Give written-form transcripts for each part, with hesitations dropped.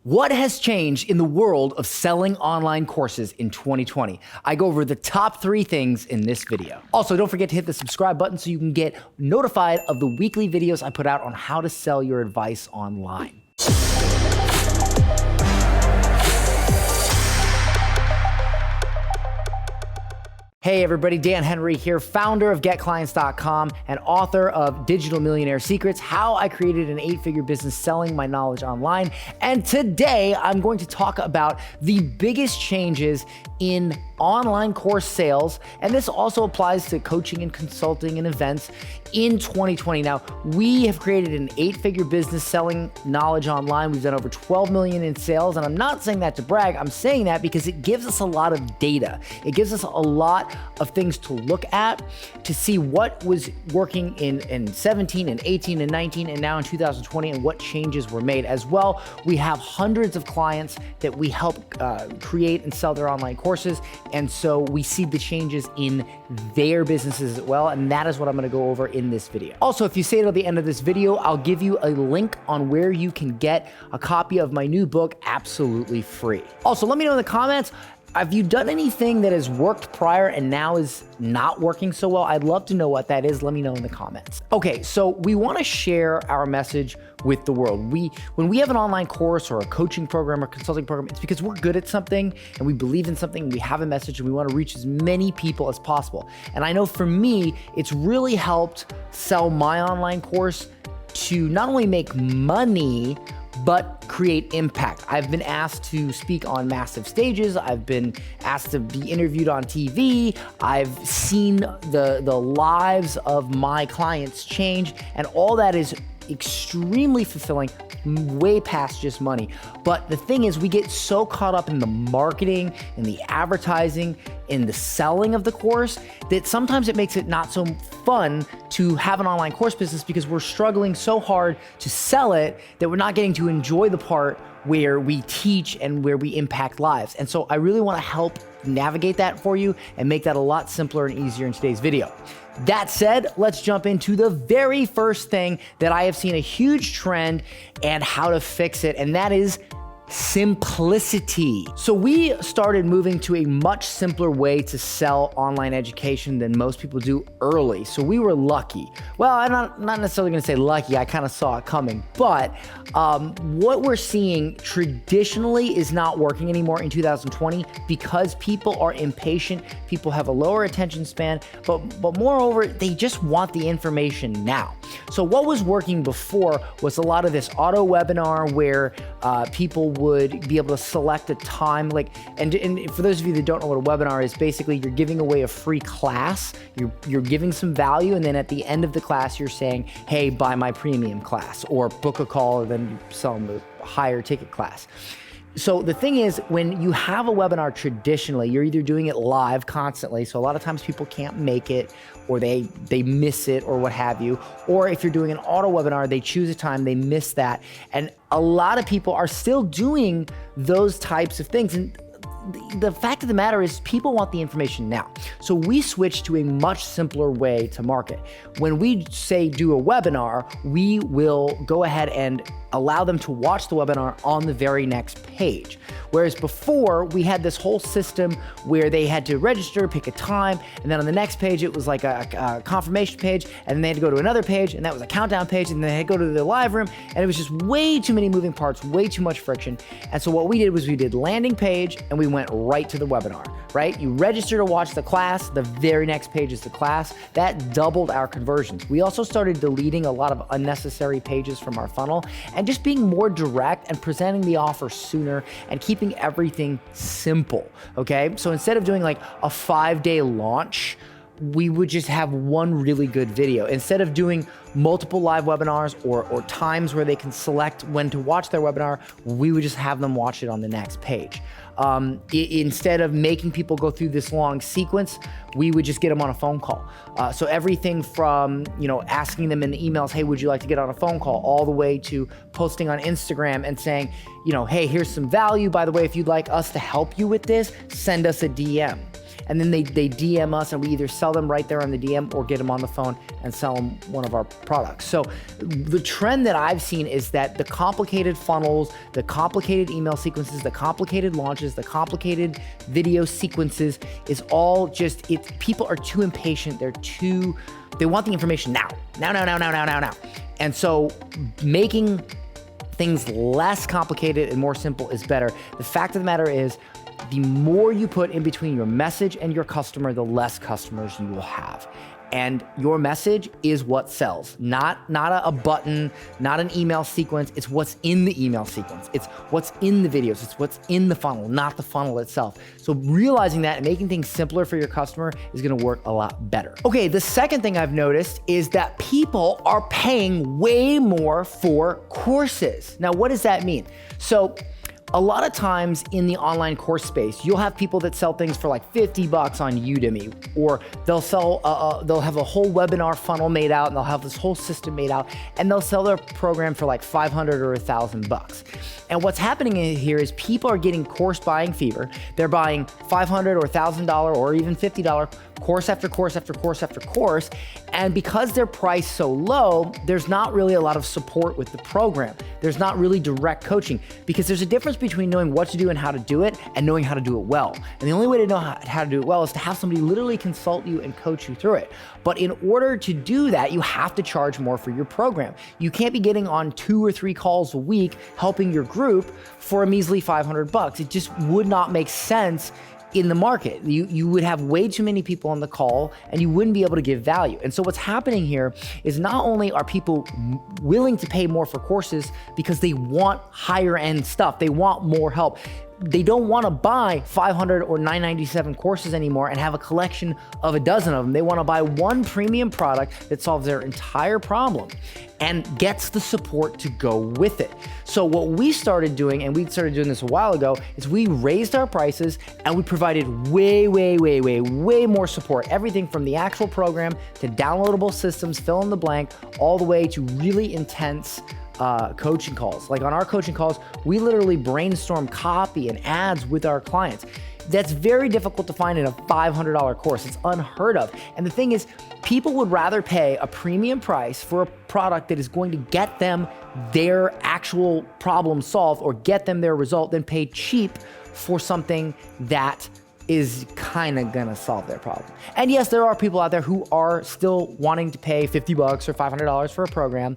What has changed in the world of selling online courses in 2020? I go over the top 3 things in this video. Also, don't forget to hit the subscribe button so you can get notified of the weekly videos I put out on how to sell your advice online. Hey everybody, Dan Henry here, founder of 𝐃𝐚𝐧 and author of Digital Millionaire Secrets, How I Created an 8-Figure Business Selling My Knowledge Online. And today I'm going to talk about the biggest changes in online course sales. And this also applies to coaching and consulting and events in 2020. Now, we have created an 8-figure business selling knowledge online. We've done over 12 million in sales. And I'm not saying that to brag. I'm saying that because it gives us a lot of data. It gives us a lot of things to look at to see what was working in 17 and 18 and 19 and now in 2020 and what changes were made. As well, we have hundreds of clients that we help create and sell their online courses. And so we see the changes in their businesses as well. And that is what I'm going to go over in this video. Also, if you stay till the end of this video, I'll give you a link on where you can get a copy of my new book absolutely free. Also, let me know in the comments, have you done anything that has worked prior and now is not working so well? I'd love to know what that is. Let me know in the comments. Okay, so we want to share our message with the world. When we have an online course or a coaching program or consulting program, it's because we're good at something and we believe in something, we have a message and we want to reach as many people as possible. And I know for me, it's really helped sell my online course to not only make money, but create impact. I've been asked to speak on massive stages. I've been asked to be interviewed on TV. I've seen the lives of my clients change, and all that is extremely fulfilling, way past just money. But the thing is, we get so caught up in the marketing, in the advertising, in the selling of the course that sometimes it makes it not so fun to have an online course business because we're struggling so hard to sell it that we're not getting to enjoy the part where we teach and where we impact lives. And so I really want to help navigate that for you and make that a lot simpler and easier in today's video. That said, let's jump into the very first thing that I have seen a huge trend and how to fix it, and that is simplicity. So we started moving to a much simpler way to sell online education than most people do early. So we were lucky. Well, I'm not necessarily going to say lucky. I kind of saw it coming. But what we're seeing traditionally is not working anymore in 2020 because people are impatient. People have a lower attention span, but moreover, they just want the information now. So what was working before was a lot of this auto webinar where people would be able to select a time, and for those of you that don't know what a webinar is, basically you're giving away a free class, you're giving some value, and then at the end of the class you're saying, hey, buy my premium class, or book a call, and then you sell them a higher ticket class. So the thing is, when you have a webinar traditionally, you're either doing it live constantly, so a lot of times people can't make it, or they miss it, or what have you. Or if you're doing an auto webinar, they choose a time, they miss that. And a lot of people are still doing those types of things. And the fact of the matter is people want the information now. So we switched to a much simpler way to market. When we say do a webinar, we will go ahead and allow them to watch the webinar on the very next page. Whereas before, we had this whole system where they had to register, pick a time, and then on the next page, it was like a confirmation page, and then they had to go to another page, and that was a countdown page, and then they had to go to the live room, and it was just way too many moving parts, way too much friction. And so what we did was we did landing page, and we went right to the webinar, right? You register to watch the class, the very next page is the class. That doubled our conversions. We also started deleting a lot of unnecessary pages from our funnel and just being more direct and presenting the offer sooner and keeping everything simple, okay? So instead of doing like a 5-day launch, we would just have one really good video. Instead of doing multiple live webinars or times where they can select when to watch their webinar, we would just have them watch it on the next page. Instead of making people go through this long sequence, we would just get them on a phone call. So everything from, asking them in the emails, hey, would you like to get on a phone call, all the way to posting on Instagram and saying, hey, here's some value. By the way, if you'd like us to help you with this, send us a DM. and then they DM us, and we either sell them right there on the DM or get them on the phone and sell them one of our products. So the trend that I've seen is that the complicated funnels, the complicated email sequences, the complicated launches, the complicated video sequences is all just, people are too impatient. They want the information now. And so making things less complicated and more simple is better. The fact of the matter is, the more you put in between your message and your customer, the less customers you will have. And your message is what sells, not a button, not an email sequence. It's what's in the email sequence. It's what's in the videos. It's what's in the funnel, not the funnel itself. So realizing that and making things simpler for your customer is gonna work a lot better. Okay, the second thing I've noticed is that people are paying way more for courses. Now, what does that mean? So a lot of times in the online course space, you'll have people that sell things for like $50 on Udemy, or they'll have a whole webinar funnel made out, and they'll have this whole system made out, and they'll sell their program for like $500 or $1,000. And what's happening here is people are getting course buying fever. They're buying $500 or $1,000 or even $50 course after course after course after course. And because they're priced so low, there's not really a lot of support with the program. There's not really direct coaching, because there's a difference between knowing what to do and how to do it and knowing how to do it well. And the only way to know how to do it well is to have somebody literally consult you and coach you through it. But in order to do that, you have to charge more for your program. You can't be getting on 2 or 3 calls a week helping your group for a measly $500. It just would not make sense in the market. You would have way too many people on the call, and you wouldn't be able to give value. And so what's happening here is not only are people willing to pay more for courses because they want higher end stuff, they want more help. They don't want to buy 500 or 997 courses anymore and have a collection of a dozen of them. They want to buy one premium product that solves their entire problem and gets the support to go with it. So what we started doing, and we started doing this a while ago, is we raised our prices and we provided way more support. Everything from the actual program to downloadable systems, fill in the blank, all the way to really intense coaching calls. Like on our coaching calls, we literally brainstorm copy and ads with our clients. That's very difficult to find in a $500 course. It's unheard of. And the thing is, people would rather pay a premium price for a product that is going to get them their actual problem solved or get them their result than pay cheap for something that is kind of gonna solve their problem. And yes, there are people out there who are still wanting to pay $50 or $500 for a program,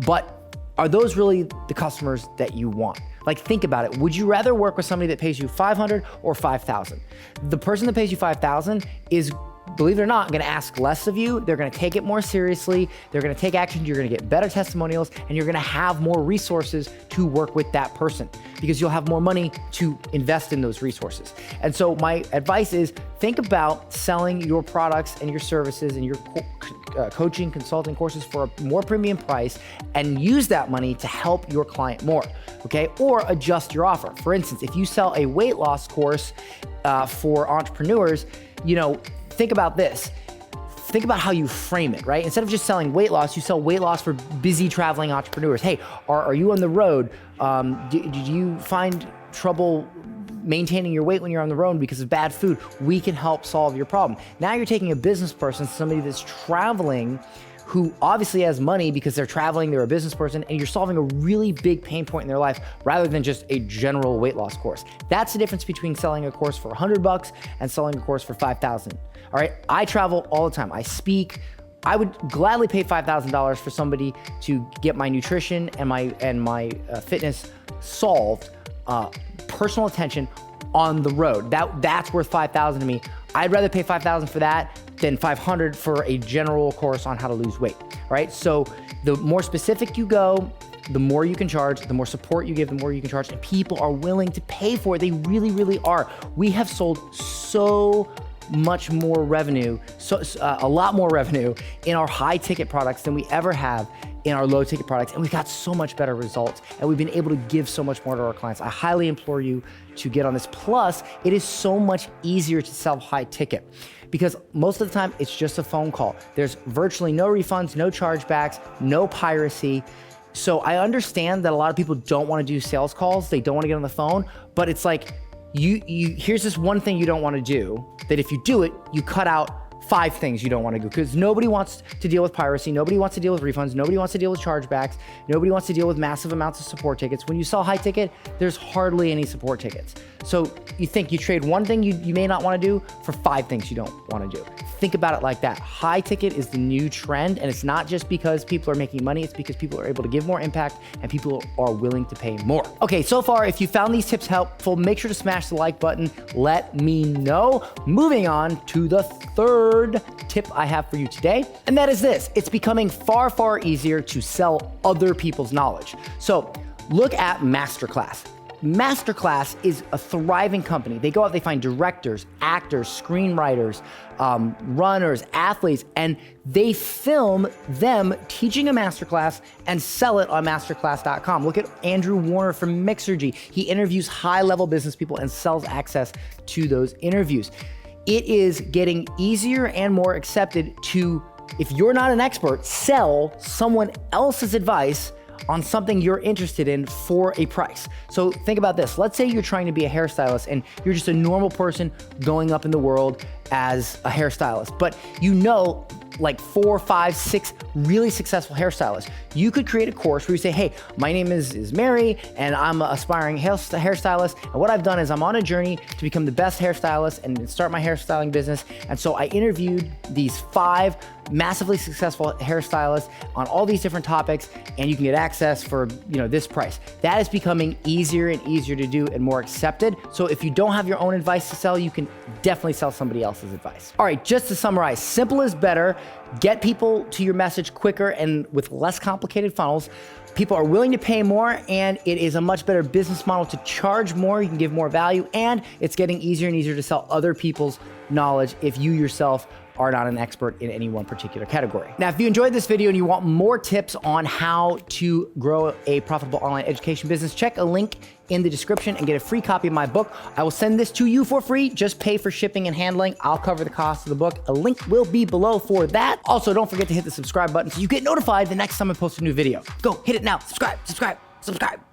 but are those really the customers that you want? Like, think about it. Would you rather work with somebody that pays you $500 or $5,000? The person that pays you $5,000 is, believe it or not, gonna ask less of you. They're gonna take it more seriously. They're gonna take action. You're gonna get better testimonials, and you're gonna have more resources to work with that person because you'll have more money to invest in those resources. And so my advice is, think about selling your products and your services and your coaching, consulting courses for a more premium price, and use that money to help your client more, okay? Or adjust your offer. For instance, if you sell a weight loss course for entrepreneurs, think about this. Think about how you frame it, right? Instead of just selling weight loss, you sell weight loss for busy traveling entrepreneurs. Hey, are you on the road? Did you find trouble maintaining your weight when you're on the road because of bad food? We can help solve your problem. Now you're taking a business person, somebody that's traveling, who obviously has money because they're traveling, they're a business person, and you're solving a really big pain point in their life rather than just a general weight loss course. That's the difference between selling a course for $100 and selling a course for $5,000. All right, I travel all the time. I speak. I would gladly pay $5,000 for somebody to get my nutrition and my fitness solved, personal attention on the road. That's worth $5,000 to me. I'd rather pay $5,000 for that than $500 for a general course on how to lose weight. All right, so the more specific you go, the more you can charge, the more support you give, the more you can charge, and people are willing to pay for it. They really are. We have sold so much more revenue, a lot more revenue in our high ticket products than we ever have in our low ticket products. And we've got so much better results, and we've been able to give so much more to our clients. I highly implore you to get on this. Plus, it is so much easier to sell high ticket because most of the time it's just a phone call. There's virtually no refunds, no chargebacks, no piracy. So I understand that a lot of people don't want to do sales calls. They don't want to get on the phone, but it's like, here's this one thing you don't want to do, that if you do it, you cut out 5 things you don't want to do, because nobody wants to deal with piracy, nobody wants to deal with refunds, nobody wants to deal with chargebacks, nobody wants to deal with massive amounts of support tickets. When you sell high ticket, there's hardly any support tickets. So you think you trade one thing you may not want to do for 5 things you don't want to do. Think about it like that. High ticket is the new trend, and it's not just because people are making money, it's because people are able to give more impact and people are willing to pay more. Okay, so far, if you found these tips helpful, make sure to smash the like button. Let me know. Moving on to the third tip I have for you today, and that is this. It's becoming far, far easier to sell other people's knowledge. So look at Masterclass. Masterclass is a thriving company. They go out, they find directors, actors, screenwriters, runners, athletes, and they film them teaching a masterclass and sell it on masterclass.com. Look at Andrew Warner from Mixergy. He interviews high-level business people and sells access to those interviews. It is getting easier and more accepted to, if you're not an expert, sell someone else's advice on something you're interested in for a price. So think about this. Let's say you're trying to be a hairstylist and you're just a normal person going up in the world as a hairstylist, but you know like 4, 5, 6 really successful hairstylists. You could create a course where you say, hey, my name is Mary and I'm an aspiring hairstylist. And what I've done is I'm on a journey to become the best hairstylist and start my hairstyling business. And so I interviewed these 5 massively successful hairstylists on all these different topics, and you can get access for, this price. That is becoming easier and easier to do and more accepted. So if you don't have your own advice to sell, you can definitely sell somebody else's advice. All right, just to summarize, simple is better. Get people to your message quicker and with less complicated funnels. People are willing to pay more, and it is a much better business model to charge more. You can give more value, and it's getting easier and easier to sell other people's knowledge if you yourself are not an expert in any one particular category. Now, if you enjoyed this video and you want more tips on how to grow a profitable online education business, check a link in the description and get a free copy of my book. I will send this to you for free. Just pay for shipping and handling. I'll cover the cost of the book. A link will be below for that. Also, don't forget to hit the subscribe button so you get notified the next time I post a new video. Go hit it now. Subscribe, subscribe, subscribe.